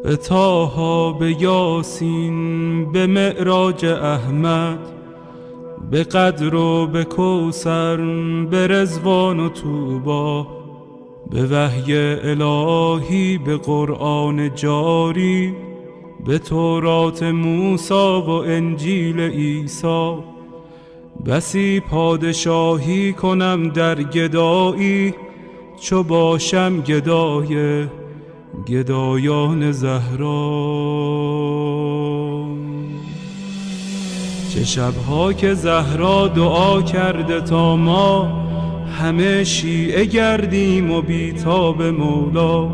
به طه، به یاسین، به معراج احمد، به قدر و به کوثر، به رضوان و طوبی، به وحی الهی، به قرآن جاری، به تورات موسی و انجیل عیسی. بسی پادشاهی کنم در گدایی، چو باشم گدای گدایان زهرا. چه شبها که زهرا دعا کرده تا ما همه شیعه گردیم و بیتاب مولا.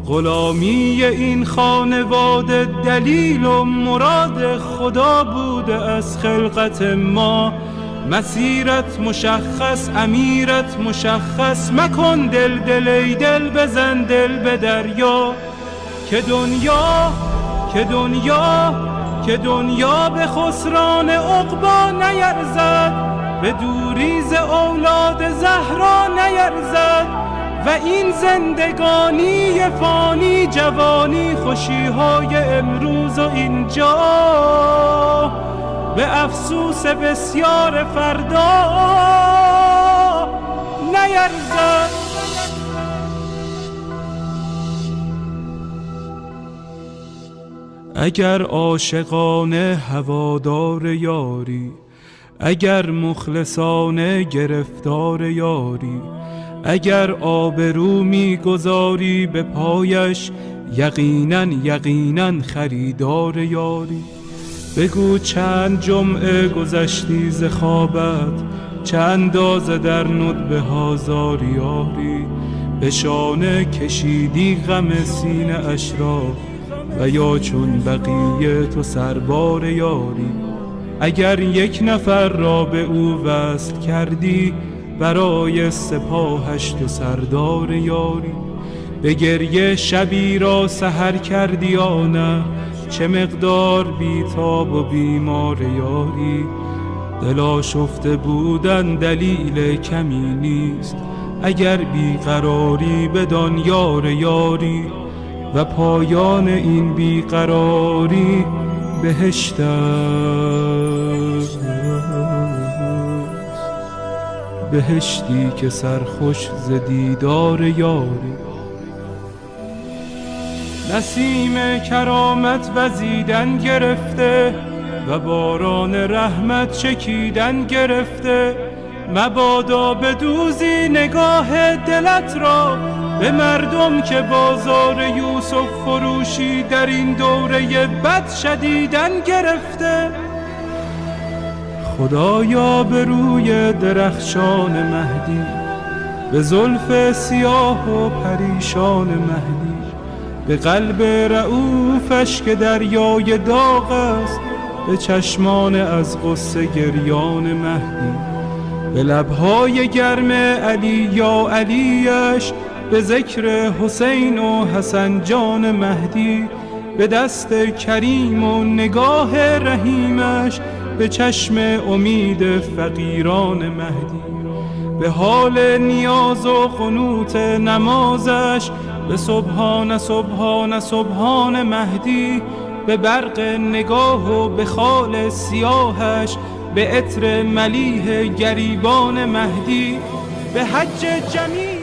غلامی این خانواده دلیل و مراد خدا بوده از خلقت ما. مسیرت مشخص، امیرت مشخص، مکن دل دل ای دل، بزن دل به دریا. که دنیا به خسران عقبی نیرزد، به دوری ز اولاد زهرا نیرزد. و این زندگانی فانی، جوانی، خوشیهای امروز و اینجا، به افسوس بسیار فردا نیرزد. اگر عاشقانه هوادار یاری، اگر مخلصانه گرفتار یاری، اگر آبرو می‌گذاری به پایش، یقیناً خریدار یاری. بگو چند جمعه گذشتی ز خوابت، چه اندازه در ندبه ها زاری یاری. به شانه کشیدی غم سینه اش را، و یا چون بقیه تو سربار یاری. اگر یک نفر را به او وصل کردی، برای سپاهش تو سردار یاری. به گریه شبی را سحر کردی یا نه، چه مقدار بیتاب و بیمار یاری. دل آشفته بودن دلیل کمی نیست، اگر بیقراری بدان یار یاری. و پایان این بیقراری بهشت است، بهشتی که سرخوش ز دیدار یاری. نسیم کرامت وزیدن گرفته، و باران رحمت چکیدن گرفته. مبادا بدوزی نگاه دلت را به مردم که بازار یوسف فروشی در این دوره بد شدیدن گرفته. خدایا به روی درخشان مهدی، به زلف سیاه و پریشان مهدی، به قلب رؤوفش که دریای داغ است، به چشمان از غصه گریان مهدی، به لبهای گرم علی یا علیش، به ذکر حسین و حسن جان مهدی، به دست کریم و نگاه رحیمش، به چشم امید فقیران مهدی، به حال نیاز و قنوت نمازش، به سبحان سبحان سبحان مهدی، به برق نگاه و به خال سیاهش، به عطر ملیح گریبان مهدی، به حج جمیل